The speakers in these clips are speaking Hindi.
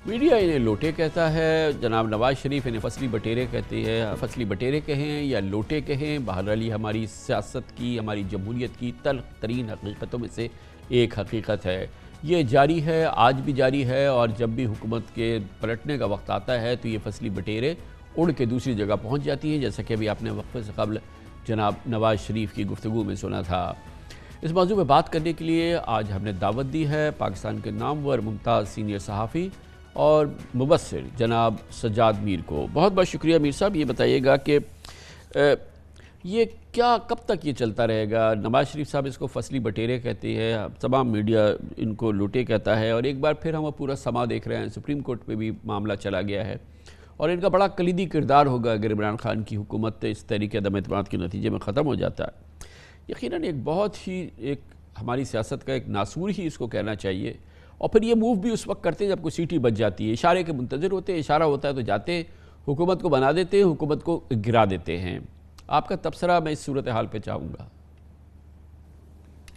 मीडिया इन्हें लोटे कहता है, जनाब नवाज शरीफ इन्हें फसली बटेरे कहते हैं। फसली बटेरे कहें या लोटे कहें, बहरहाल ये हमारी सियासत की, हमारी जमहूरियत की तल्ख तरीन हकीकतों में से एक हकीकत है। ये जारी है, आज भी जारी है, और जब भी हुकूमत के पलटने का वक्त आता है तो ये फसली बटेरे उड़ के दूसरी जगह पहुँच जाती हैं, जैसा कि अभी आपने वक्फे से कबल जनाब नवाज शरीफ की गुफ्तगू में सुना था। इस मौजू में बात करने के लिए आज हमने दावत दी है पाकिस्तान के नामवर मुमताज़ सीनियर सहाफ़ी और मुबस्सिर जनाब सज्जाद मीर को। बहुत बहुत शुक्रिया मीर साहब। ये बताइएगा कि ये क्या, कब तक ये चलता रहेगा? नवाज शरीफ साहब इसको फसली बटेरे कहते हैं, तमाम मीडिया इनको लूटे कहता है, और एक बार फिर हम पूरा समा देख रहे हैं, सुप्रीम कोर्ट में भी मामला चला गया है, और इनका बड़ा कलीदी किरदार होगा अगर इमरान खान की हुकूमत इस तरीके अदम एतमाद के नतीजे में ख़त्म हो जाता है। यकीनन एक बहुत ही एक हमारी सियासत का एक नासूर ही इसको कहना चाहिए। और फिर ये मूव भी उस वक्त करते हैं जब कोई सीटी बच जाती है, इशारे के मुंतज़िर होते हैं, इशारा होता है तो जाते हैं, हुकूमत को बना देते हैं, हुकूमत को गिरा देते हैं। आपका तबसरा मैं इस सूरत हाल पे चाहूँगा।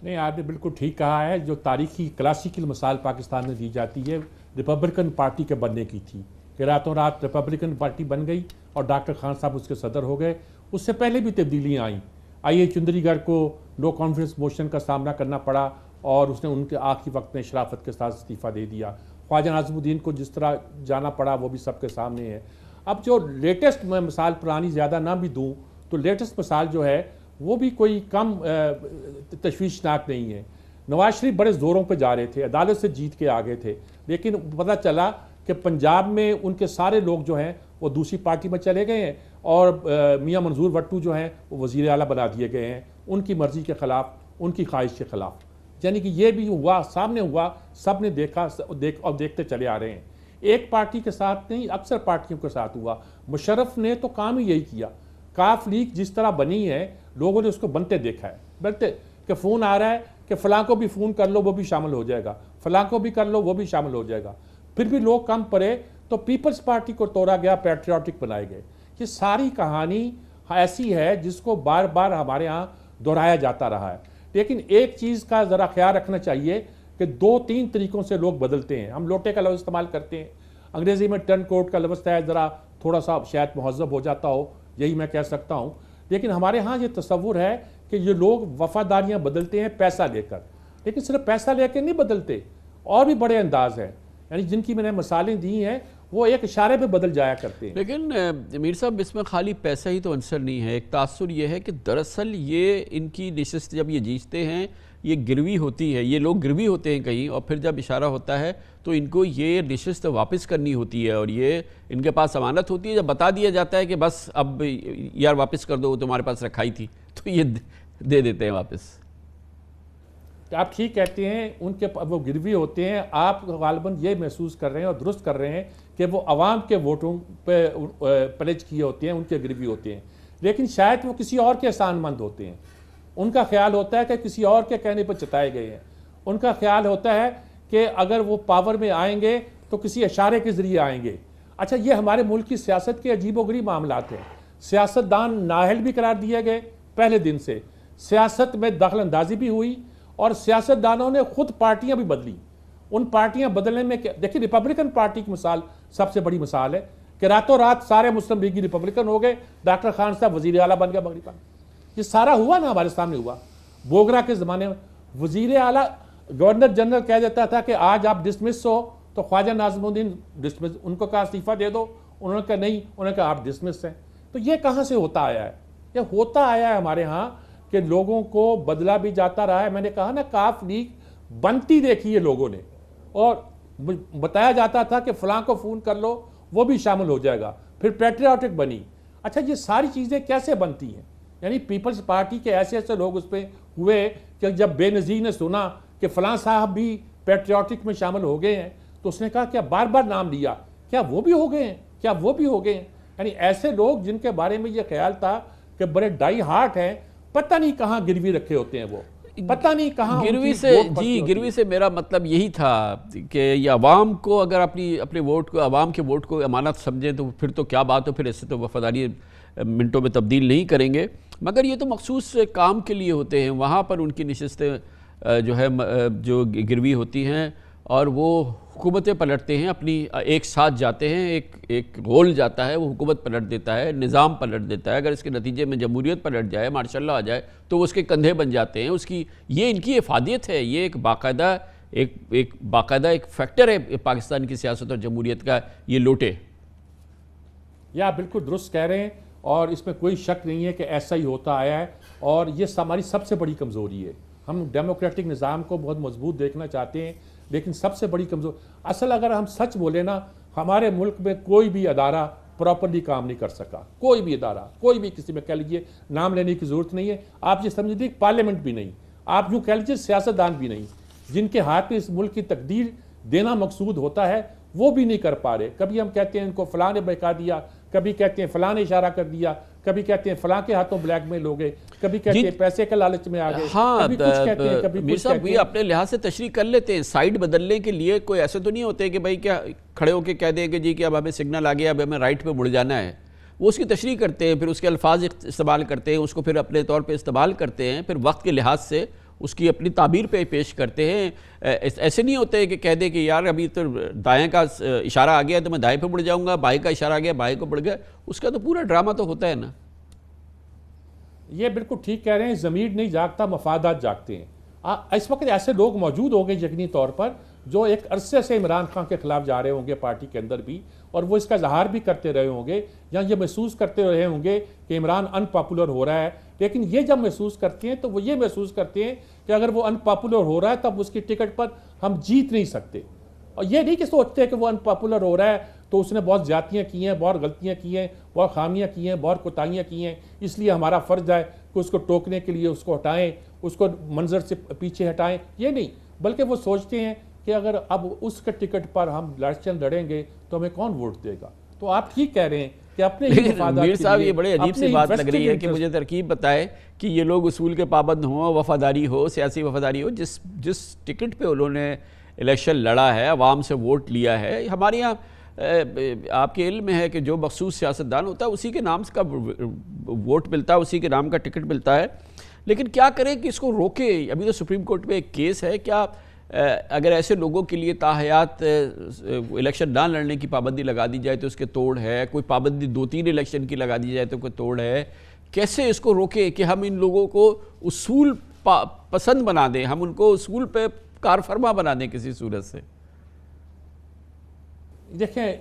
नहीं, आपने बिल्कुल ठीक कहा है। जो तारीखी क्लासिकल मिसाल पाकिस्तान में दी जाती है रिपब्लिकन पार्टी के बनने की थी कि रातों रात रिपब्लिकन पार्टी बन गई और डॉक्टर खान साहब उसके सदर हो गए। उससे पहले भी तब्दीलियाँ आईं। आई चुंदरीगढ़ को नो कॉन्फिडेंस मोशन का सामना करना पड़ा और उसने उनके आखिरी वक्त में शराफत के साथ इस्तीफ़ा दे दिया। ख्वाजा नाज़िमुद्दीन को जिस तरह जाना पड़ा वो भी सबके सामने है। अब जो लेटेस्ट मैं मिसाल पुरानी ज़्यादा ना भी दूँ तो लेटेस्ट मिसाल जो है वो भी कोई कम तशवीशनाक नहीं है। नवाज शरीफ बड़े ज़ोरों पे जा रहे थे, अदालत से जीत के आ गए थे, लेकिन पता चला कि पंजाब में उनके सारे लोग जो हैं वो दूसरी पार्टी में चले गए हैं और मियाँ मंजूर भट्टू जो हैं वो वज़ीर आला बना दिए गए हैं उनकी मर्ज़ी के ख़िलाफ़, उनकी ख्वाहिश के ख़िलाफ़। यानी कि ये भी हुआ, सामने हुआ, सब ने देखा और देखते चले आ रहे हैं। एक पार्टी के साथ नहीं, अक्सर पार्टियों के साथ हुआ। मुशर्रफ ने तो काम ही यही किया। काफ लीग जिस तरह बनी है लोगों ने उसको बनते देखा है, बनते कि फ़ोन आ रहा है कि फ़लाँ को भी फ़ोन कर लो वो भी शामिल हो जाएगा, फ़लाँ को भी कर लो वो भी शामिल हो जाएगा। फिर भी लोग कम पड़े तो पीपल्स पार्टी को तोड़ा गया, पैट्रियाटिक बनाए गए। ये सारी कहानी ऐसी है जिसको बार बार हमारे यहाँ दोहराया जाता रहा है। लेकिन एक चीज़ का ज़रा ख्याल रखना चाहिए कि 2-3 तरीक़ों से लोग बदलते हैं। हम लोटे का लफ्ज़ इस्तेमाल करते हैं, अंग्रेज़ी में टर्न कोट का लफ्ज़ है, ज़रा थोड़ा सा शायद महज़ब हो जाता हो, यही मैं कह सकता हूँ। लेकिन हमारे यहाँ ये तसव्वुर है कि ये लोग वफ़ादारियाँ बदलते हैं पैसा लेकर, लेकिन सिर्फ पैसा लेकर नहीं बदलते, और भी बड़े अंदाज हैं। यानी जिनकी मैंने मिसालें दी हैं वो एक इशारे पे बदल जाया करते हैं। लेकिन मीर साहब इसमें खाली पैसा ही तो आंसर नहीं है। एक तासुर ये है कि दरअसल ये इनकी नशिस्त जब ये जीतते हैं ये गिरवी होती है, ये लोग गिरवी होते हैं कहीं, और फिर जब इशारा होता है तो इनको ये नशिस्त वापस करनी होती है, और ये इनके पास अमानत होती है। जब बता दिया जाता है कि बस अब यार वापस कर दो, तुम्हारे पास रखाई थी, तो ये दे देते हैं वापस। आप ठीक कहते हैं, उनके वो गिरवी होते हैं। आप गालिबन ये महसूस कर रहे हैं और दुरुस्त कर रहे हैं कि वो अवाम के वोटों पे पलेज किए होते हैं, उनके गिरवी होते हैं। लेकिन शायद वो किसी और के एहसानमंद होते हैं। उनका ख्याल होता है कि किसी और के कहने पर जताए गए हैं। उनका ख्याल होता है कि अगर वो पावर में आएंगे तो किसी इशारे के ज़रिए आएंगे। अच्छा, ये हमारे मुल्क की सियासत के अजीबोगरीब मामलात हैं। सियासतदान नाअहल भी करार दिए गए पहले दिन से, सियासत में दखल अंदाजी भी हुई, और सियासतदानों ने खुद पार्टियां भी बदली। उन पार्टियां बदलने में क्या, देखिए रिपब्लिकन पार्टी की मिसाल सबसे बड़ी मिसाल है कि रातों रात सारे मुस्लिम लीगी रिपब्लिकन हो गए, डॉक्टर खान साहब वजीर आला बन गया मगरबी पाक। ये सारा हुआ ना, हमारे सामने हुआ। बोगरा के ज़माने में वजीर आला गवर्नर जनरल कह देता था कि आज आप डिसमिस हो, तो ख्वाजा नाज़िमुद्दीन डिसमिस, उनको कहा इस्तीफ़ा दे दो, उन्होंने कहा नहीं, उन्होंने कहा आप डिसमिस हैं। तो ये कहाँ से होता आया है? ये होता आया है हमारे यहाँ कि लोगों को बदला भी जाता रहा है। मैंने कहा ना, काफ लीग बनती देखी है लोगों ने, और बताया जाता था कि फ़लाँ को फ़ोन कर लो वो भी शामिल हो जाएगा, फिर पैट्रियाटिक बनी। अच्छा, ये सारी चीज़ें कैसे बनती हैं? यानी पीपल्स पार्टी के ऐसे ऐसे लोग उस पर हुए कि जब बेनज़ीर ने सुना कि फ़लाँ साहब भी पैट्रियाटिक में शामिल हो गए हैं तो उसने कहा, क्या बार बार नाम लिया, क्या वो भी हो गए हैं, क्या वो भी हो गए हैं? यानी ऐसे लोग जिनके बारे में ये ख्याल था कि बड़े डाई हार्ट हैं, पता नहीं कहाँ गिरवी रखे होते हैं वो, पता नहीं कहाँ गिरवी से। जी, गिरवी से मेरा मतलब यही था कि ये अवाम को अगर अपने वोट को, अवाम के वोट को अमानत समझें तो फिर तो क्या बात हो, फिर इससे तो वफादारी मिनटों में तब्दील नहीं करेंगे। मगर ये तो मखसूस काम के लिए होते हैं, वहाँ पर उनकी नशिस्तें जो है जो गिरवी होती हैं, और वो हुकूमतें पलटते हैं, अपनी एक साथ जाते हैं, एक गोल जाता है, वो हुकूमत पलट देता है, निज़ाम पलट देता है। अगर इसके नतीजे में जमहूरियत पलट जाए, मार्शल लॉ आ जाए, तो वो उसके कंधे बन जाते हैं। उसकी ये इनकी इफादियत है, ये एक बाकायदा एक फैक्टर है पाकिस्तान की सियासत और जमहूरियत का, ये लोटे। या बिल्कुल दुरुस्त कह रहे हैं, और इसमें कोई शक नहीं है कि ऐसा ही होता आया है, और ये हमारी सबसे बड़ी कमज़ोरी है। हम डेमोक्रेटिक निज़ाम को बहुत मजबूत देखना चाहते हैं, लेकिन सबसे बड़ी कमज़ोर असल अगर हम सच बोले ना, हमारे मुल्क में कोई भी अदारा प्रॉपरली काम नहीं कर सका। कोई भी अदारा, कोई भी, किसी में कह लीजिए, नाम लेने की ज़रूरत नहीं है, आप ये समझ लीजिए पार्लियामेंट भी नहीं, आप यूँ कह लीजिए सियासतदान भी नहीं, जिनके हाथ में इस मुल्क की तकदीर देना मकसूद होता है, वो भी नहीं कर पा रहे। कभी हम कहते हैं इनको फलां ने बहका दिया, कभी कहते हैं फलां ने इशारा कर दिया, कभी कहते हैं फलां के हाथों ब्लैकमेल हो गए, कभी कहते हैं पैसे के लालच में आ गए। हाँ, कभी कुछ कहते हैं, कभी मीर साहब ये अपने लिहाज से तशरीह कर लेते हैं। साइड बदलने के लिए कोई ऐसे तो नहीं होते कि भाई क्या खड़े होकर कह देंगे जी कि अब हमें सिग्नल आ गया, अब हमें राइट पे मुड़ जाना है। वो उसकी तशरीह करते हैं, फिर उसके अल्फाज इस्तेमाल करते हैं, उसको फिर अपने तौर पर इस्तेमाल करते हैं, फिर वक्त के लिहाज से उसकी अपनी ताबीर पे पेश करते हैं। ऐसे नहीं होते कि कह दे कि यार अभी तो दाएं का इशारा आ गया तो मैं दाएं पे मुड़ जाऊंगा, बाएं का इशारा आ गया बाएं को मुड़ गया। उसका तो पूरा ड्रामा तो होता है ना। ये बिल्कुल ठीक कह रहे हैं, ज़मीर नहीं जागता, मफादात जागते हैं। इस वक्त ऐसे लोग मौजूद होंगे यकीनी तौर पर, जो एक अरसे से इमरान खान के खिलाफ जा रहे होंगे पार्टी के अंदर भी, और वो इसका इजहार भी करते रहे होंगे, या ये महसूस करते रहे होंगे कि इमरान अनपॉपुलर हो रहा है। लेकिन ये जब महसूस करते हैं तो वो ये महसूस करते हैं कि अगर वो अनपॉपुलर हो रहा है तब उसकी टिकट पर हम जीत नहीं सकते। और ये नहीं कि सोचते हैं कि वो अनपॉपुलर हो रहा है तो उसने बहुत ज़्यादतियाँ की हैं, बहुत गलतियाँ की हैं, बहुत खामियाँ की हैं, बहुत कोताहियाँ की हैं, इसलिए हमारा फ़र्ज़ है कि उसको टोकने के लिए उसको हटाएं, उसको मंजर से पीछे हटाएं। ये नहीं, बल्कि वो सोचते हैं कि अगर अब उसके टिकट पर हम इलेक्शन लड़ेंगे तो हमें कौन वोट देगा। तो आप ठीक कह रहे हैं कि अपने मीर साहब ये बड़े अजीब सी बात लग रही है कि मुझे तरकीब बताए कि ये लोग उसूल के पाबंद हों, वफादारी हो, सियासी वफादारी हो, जिस टिकट पे उन्होंने इलेक्शन लड़ा है, अवाम से वोट लिया है। हमारे यहाँ आपके इल्म में है कि जो मखसूस सियासतदान होता है उसी के नाम का वोट मिलता है, उसी के नाम का टिकट मिलता है। लेकिन क्या करें कि इसको रोके। अभी तो सुप्रीम कोर्ट में एक केस है, क्या अगर ऐसे लोगों के लिए ताहयात इलेक्शन ना लड़ने की पाबंदी लगा दी जाए तो उसके तोड़ है, कोई पाबंदी 2-3 इलेक्शन की लगा दी जाए तो कोई तोड़ है। कैसे इसको रोके कि हम इन लोगों को उसूल पसंद बना दें, हम उनको उसूल पे कारफरमा बना दें किसी सूरत से। देखें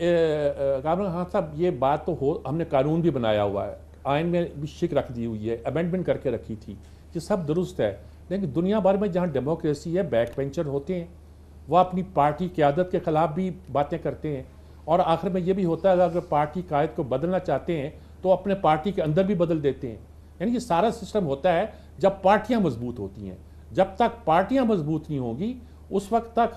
कामरान खान साहब, ये बात तो हो, हमने कानून भी बनाया हुआ है, आइन में भी शिक रख दी हुई है, अमेंडमेंट करके रखी थी, ये सब दुरुस्त है। लेकिन दुनिया भर में जहाँ डेमोक्रेसी है, बैक बेंचर होते हैं, वह अपनी पार्टी क़यादत के ख़िलाफ़ भी बातें करते हैं, और आखिर में ये भी होता है अगर पार्टी कायद को बदलना चाहते हैं तो अपने पार्टी के अंदर भी बदल देते हैं। यानी कि सारा सिस्टम होता है जब पार्टियाँ मजबूत होती हैं। जब तक पार्टियाँ मजबूत नहीं होंगी उस वक्त तक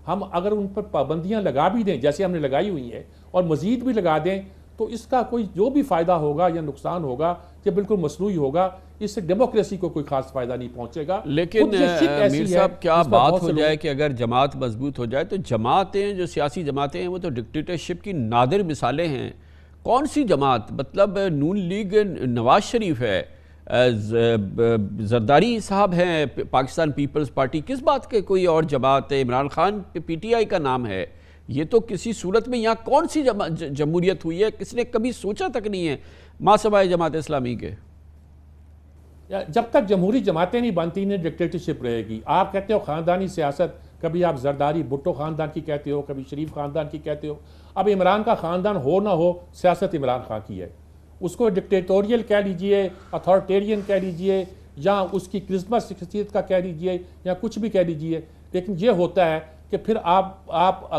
हम अगर उन पर पाबंदियाँ लगा भी दें, जैसे हमने लगाई हुई हैं, और मज़ीद भी लगा दें, तो इसका कोई जो भी फ़ायदा होगा या नुकसान होगा ये बिल्कुल मसनूई होगा। इससे डेमोक्रेसी को कोई खास फ़ायदा नहीं पहुंचेगा। लेकिन मीर साहब क्या बात हो जाए कि अगर जमात मजबूत हो जाए, तो जमातें, जो सियासी जमातें हैं, वो तो डिक्टेटरशिप की नादिर मिसालें हैं। कौन सी जमात, मतलब नून लीग नवाज शरीफ है, जरदारी साहब हैं पाकिस्तान पीपल्स पार्टी, किस बात के कोई और जमात है, इमरान खान PTI का नाम है। ये तो किसी सूरत में यहाँ कौन सी जमहूरियत हुई है, किसने कभी सोचा तक नहीं है मासवाए जमात इस्लामी के। जब तक जमहूरी जमातें नहीं बनती नहीं डिक्टेटरशिप रहेगी। आप कहते हो ख़ानदानी सियासत, कभी आप जरदारी भुट्टो ख़ानदान की कहते हो, कभी शरीफ ख़ानदान की कहते हो। अब इमरान का ख़ानदान हो ना हो, सियासत इमरान खान की है। उसको डिक्टेटोरियल कह लीजिए, अथॉरिटेरियन कह लीजिए, या उसकी क्रिस्मस शख्सियत का कह लीजिए, या कुछ भी कह लीजिए, लेकिन ये होता है कि फिर आप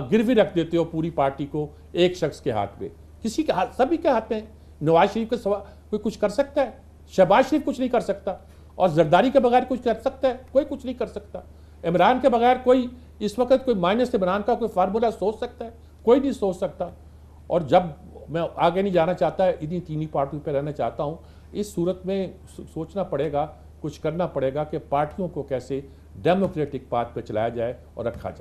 गिरवी रख देते हो पूरी पार्टी को एक शख्स के हाथ में, किसी के हाथ, सभी के हाथ में। नवाज शरीफ के सवा कोई कुछ कर सकता है? शहबाज शरीफ कुछ नहीं कर सकता, और जरदारी के बगैर कुछ कर सकता है? कोई कुछ नहीं कर सकता। इमरान के बगैर कोई इस वक्त कोई माइनस इमरान का कोई फार्मूला सोच सकता है? कोई नहीं सोच सकता। और जब मैं आगे नहीं जाना चाहता, इन्हीं तीन ही पार्टियों पर रहना चाहता हूँ। इस सूरत में सोचना पड़ेगा, कुछ करना पड़ेगा कि पार्टियों को कैसे डेमोक्रेटिक पाथ पर चलाया जाए और रखा जाए।